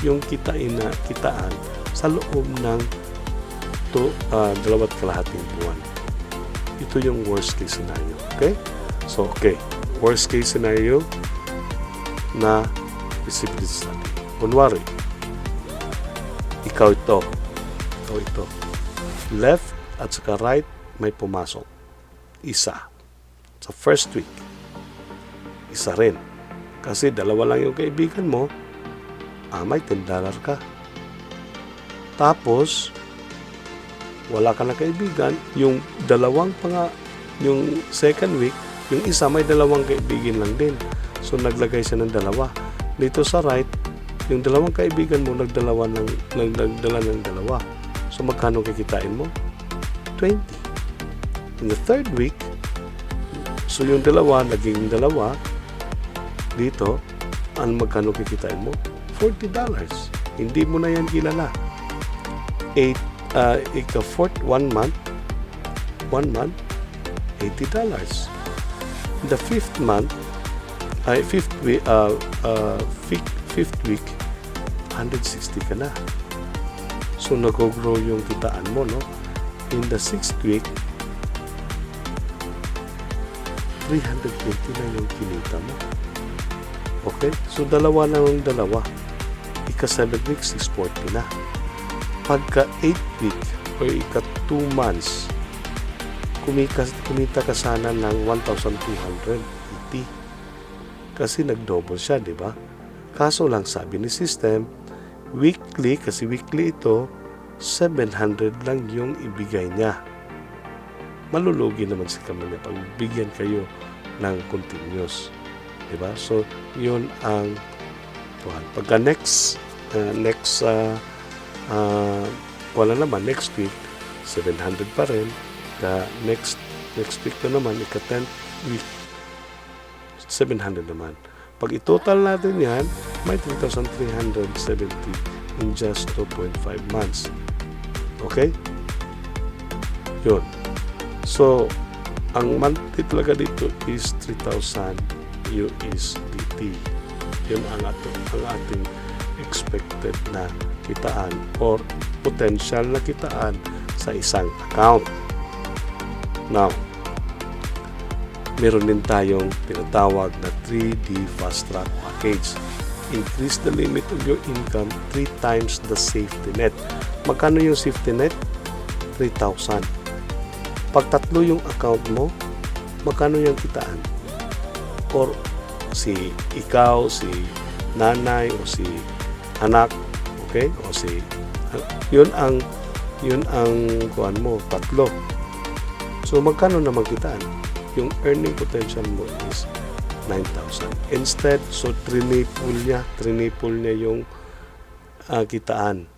yung kitaan sa loob ng 2.5 buwan. Ito yung worst case scenario. Okay? So, okay. Worst case scenario na feasibility study. Kunwari, ikaw ito. Left at saka right, may pumasok. Isa. Sa first week. Isa rin. Kasi dalawa lang yung kaibigan mo, may $10 ka. Tapos, wala ka na kaibigan, yung yung second week, yung isa may dalawang kaibigan lang din. So, naglagay siya ng dalawa. Dito sa right, yung dalawang kaibigan mo, nagdala ng dalawa. So, magkano kikitain mo? 20. In the third week, so yung dalawa, naging dalawa, dito, magkano kikitain mo? $40. Hindi mo na yan kilala. 1 month, $80. In the fifth week, 160 ka na. So, nag-grow yung kitaan mo, no? In the sixth week, 320 na yung kinita mo. Okay? So, dalawa na yung dalawa. Ika-7 weeks, 640 na. Pagka 8 week o ika-2 months, kumita ka sana ng 1,280. Kasi nag-double siya, di ba? Kaso lang sabi ni system, weekly, kasi weekly ito, 700 lang yung ibigay niya. Malulugi naman si Camille pag bigyan kayo ng continuous. Diba? So, yun ang pagka next week, 700 pa rin. Next week na naman, ika-10th week, 700 naman. Pag i-total natin yan, may 3,370 in just 2.5 months. Okay? Yun. So, ang monthly talaga dito is 3,000 USDT. Yun ang ating expected na kitaan or potential na kitaan sa isang account. Now, meron din tayong tinatawag na 3D Fast Track Package. Increase the limit of your income 3 times the safety net. Magkano yung safety net? 3,000. Pag tatlo yung account mo, magkano yung kitaan? Or si ikaw, si nanay, o si anak, okay? O si yun ang kuan mo, tatlo. So magkano naman kitaan? Yung earning potential mo is 9,000. Instead, so triple niya yung kitaan.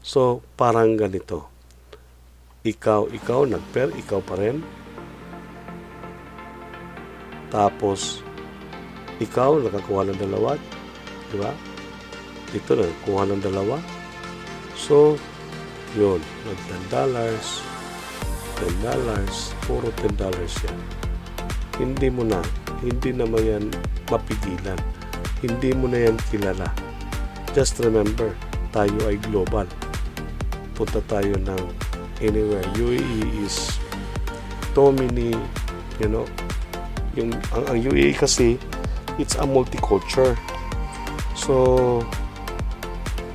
So parang ganito. Ikaw ikaw pa rin. Tapos ikaw nakakuha ng dalawa, di ba? Dito nakakuha ng dalawa. So yun, $10, puro $10 yan. Hindi naman yan mapigilan. Hindi mo na yan kilala. Just remember, tayo ay global. Punta tayo ng anywhere. UAE is so many, ang UAE kasi, it's a multiculture. So,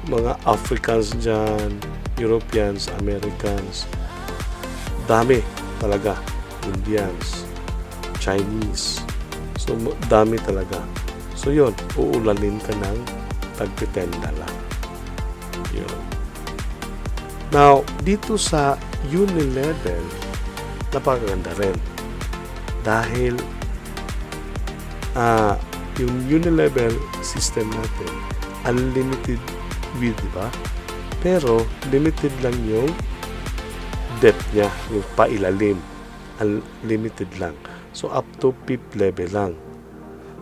mga Africans dyan, Europeans, Americans, dami talaga. Indians, Chinese. So, dami talaga. So, yun, uulanin ka ng tag-10 lang. Yun. Now, dito sa Unilevel, napakaganda rin. Dahil, yung Unilevel system natin, unlimited with, diba? Pero, limited lang yung depth niya, yung pailalim. Unlimited lang. So, up to 5th level lang.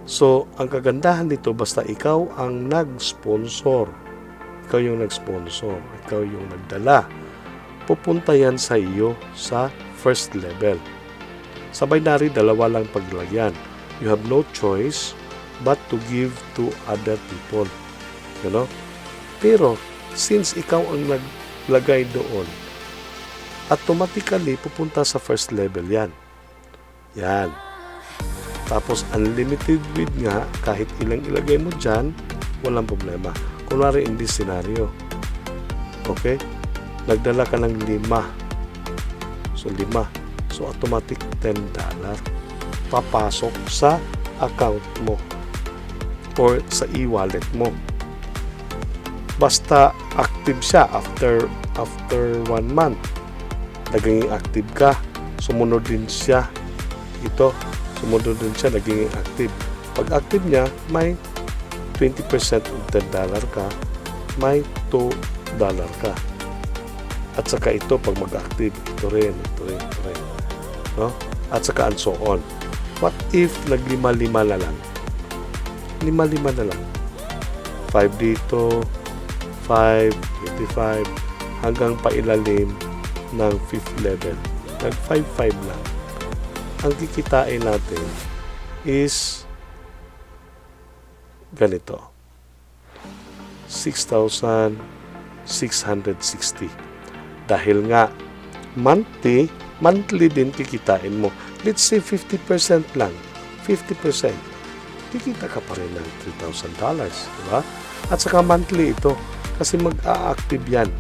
So, ang kagandahan dito, basta ikaw ang nag-sponsor. Ikaw yung nag-sponsor. Ikaw yung nagdala. Pupunta yan sa iyo sa first level. Sa binary, dalawa lang paglagyan. You have no choice but to give to other people. Pero, since ikaw ang naglagay doon, automatically pupunta sa first level yan. Yan. Tapos, unlimited with nga, kahit ilang ilagay mo dyan, walang problema. Kunwari, in this scenario, okay? Nagdala ka ng 5. So, 5. So, automatic $10 papasok sa account mo or sa e-wallet mo. Basta active siya after 1 month. Naging active ka. Sumunod din siya. Sumunod din siya, naging active. Pag active niya, may 20% of $10 ka, may $2 ka. At saka ito, pag mag-active, ito rin. No? At saka and so on. What if nag-5 na lang? 5 na lang. 5 dito, 5, 25, hanggang pailalim ng 5th level. Nag-5 lang. Ang kikitain natin is ganito. 6,660. Dahil nga, monthly din kikitain mo. Let's say 50% lang. 50%. Kikita ka pa rin ng $3,000. Diba? At saka monthly ito. Kasi mag-a-active yan.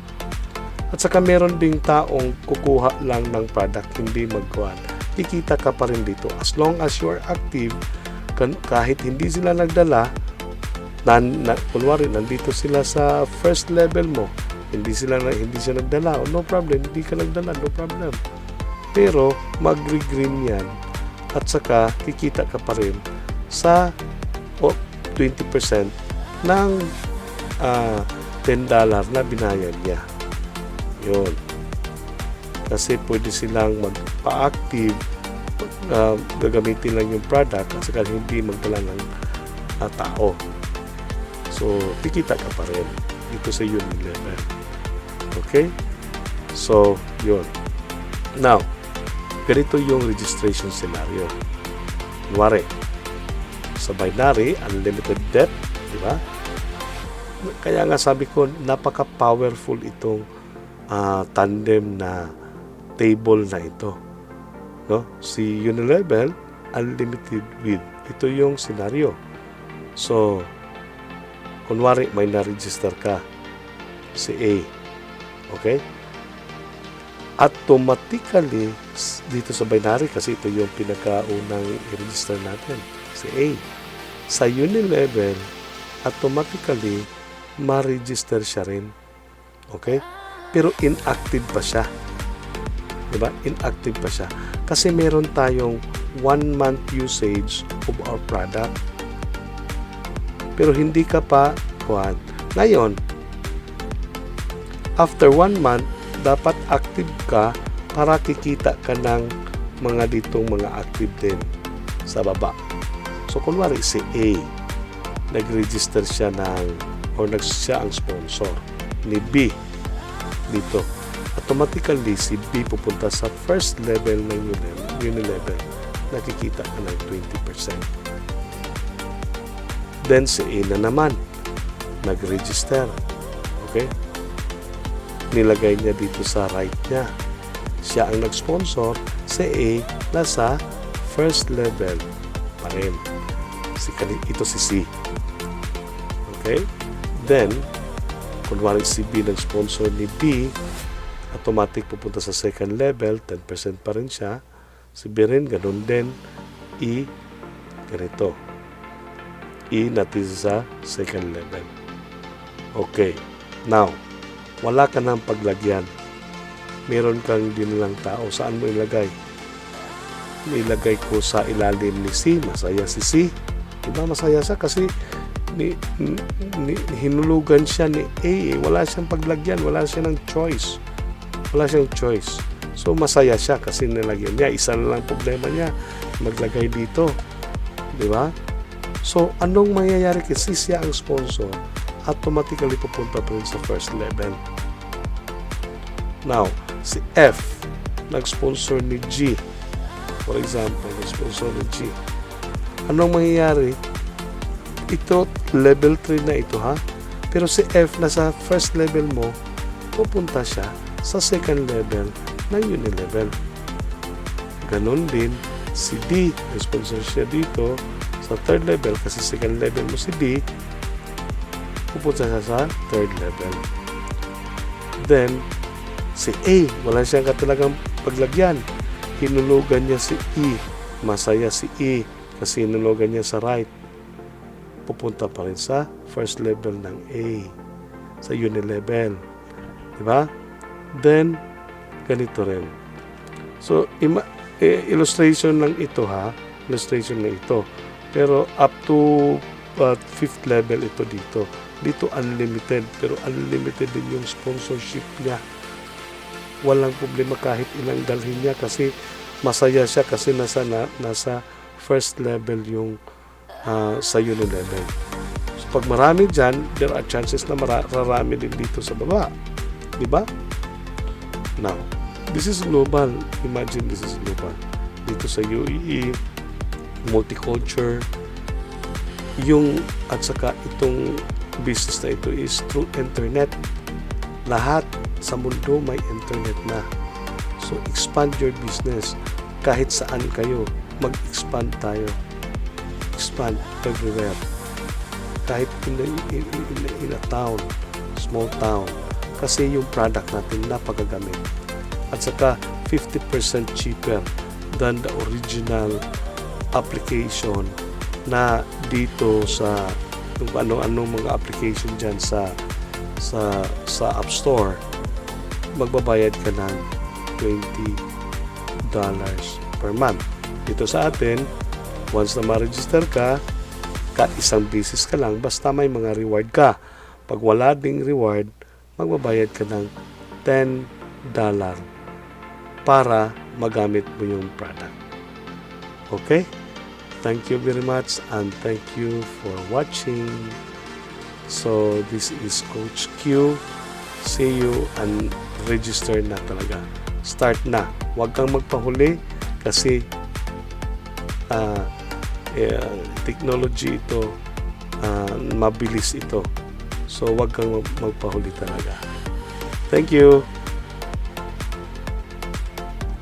At saka meron ding taong kukuha lang ng product, hindi magkuhan. Kikita ka pa rin dito. As long as you are active, kahit hindi sila nagdala, kunwari, nandito sila sa first level mo, hindi siya nagdala, no problem, hindi ka nagdala, no problem. Pero, magre-green yan. At saka, kikita ka pa rin sa 20% ng $10 na binayad niya. Yun. Kasi pwede silang magpa-active, gagamitin lang yung product at saka hindi magdala ng tao. So, kikita ka pa rin dito sa Unilever. Okay? So, yun. Now, ganito yung registration scenario. Kunwari, sa binary, unlimited debt, di ba? Kaya nga sabi ko, napaka-powerful itong tandem na table na ito. No? Si Unilever, unlimited with. Ito yung scenario. So, kunwari, may na-register ka, si A. Okay? Automatically, dito sa binary, kasi ito yung pinakaunang i-register natin, si A. Sa Unilever, automatically, ma-register siya rin. Okay? Pero inactive pa siya. Diba? Inactive pa siya. Kasi meron tayong 1 month usage of our product. Pero hindi ka pa kuhan. Ngayon, after 1 month, dapat active ka para kikita ka ng mga ditong mga active din sa baba. So, kunwari si A, nag-register siya siya ang sponsor ni B dito. Automatically, si B pupunta sa first level ng Unilever. Nakikita ka ng 20%. Then, si A na naman, nag-register. Okay? Nilagay niya dito sa right niya. Siya ang nag-sponsor. Si A, nasa first level pa rin. Ito si C. Okay? Then, kunwari si B nag-sponsor ni B, automatic pupunta sa second level, 10% pa rin siya. Si B rin, ganun din. E, ganito. E natin sa second level. Okay. Now, wala ka ng paglagyan. Meron kang dinilang tao. Saan mo ilagay? Nilagay ko sa ilalim ni C. Masaya si C. Diba masaya siya? Kasi hinulugan siya ni A. Wala siyang paglagyan. Wala siyang choice. So, masaya siya kasi nilagyan niya. Isa na lang problema niya. Maglagay dito. Diba? So, anong mangyayari kasi siya ang sponsor? Automatically pupunta pa rin sa first level. Now, si F, nag-sponsor ni G. For example, nag-sponsor ni G. Anong mangyayari? Ito, level 3 na ito, ha? Pero si F na sa first level mo, pupunta siya sa second level ng Unilevel. Ganon din si D. Sponsor siya dito sa third level kasi second level mo si D, pupunta siya sa third level. Then, si A, wala siyang katalagang paglagyan. Hinulugan niya si E. Masaya si E kasi hinulugan niya sa right. Pupunta pa rin sa first level ng A, sa Unilevel. Diba? Then, ganito rin. So, illustration lang ito ha. Illustration lang ito. Pero up to fifth level ito dito. Dito unlimited. Pero unlimited din yung sponsorship niya. Walang problema kahit ilang dalhin niya kasi masaya siya kasi nasa first level yung sa Unilevel. So pag marami dyan, there are chances na marami din dito sa baba. Diba? Now, this is global. Imagine this is global. Dito sa UAE, multicultural, yung at saka itong business na ito is through internet. Lahat sa mundo may internet na. So, expand your business. Kahit saan kayo, mag-expand tayo. Expand everywhere. Kahit in a town, small town. Kasi yung product natin napagagamit. At saka, 50% cheaper than the original application na dito sa kung ano-anong mga application dyan sa App Store. Magbabayad ka ng $20 per month. Dito sa atin, once na ma-register ka, isang beses ka lang, basta may mga reward ka. Pag wala ding reward, magbabayad ka ng $10 para magamit mo yung product. Okay? Thank you very much and thank you for watching. So, this is Coach Q. See you and register na talaga. Start na. Huwag kang magpahuli kasi technology ito, mabilis ito. So, huwag kang magpahuli talaga. Thank you.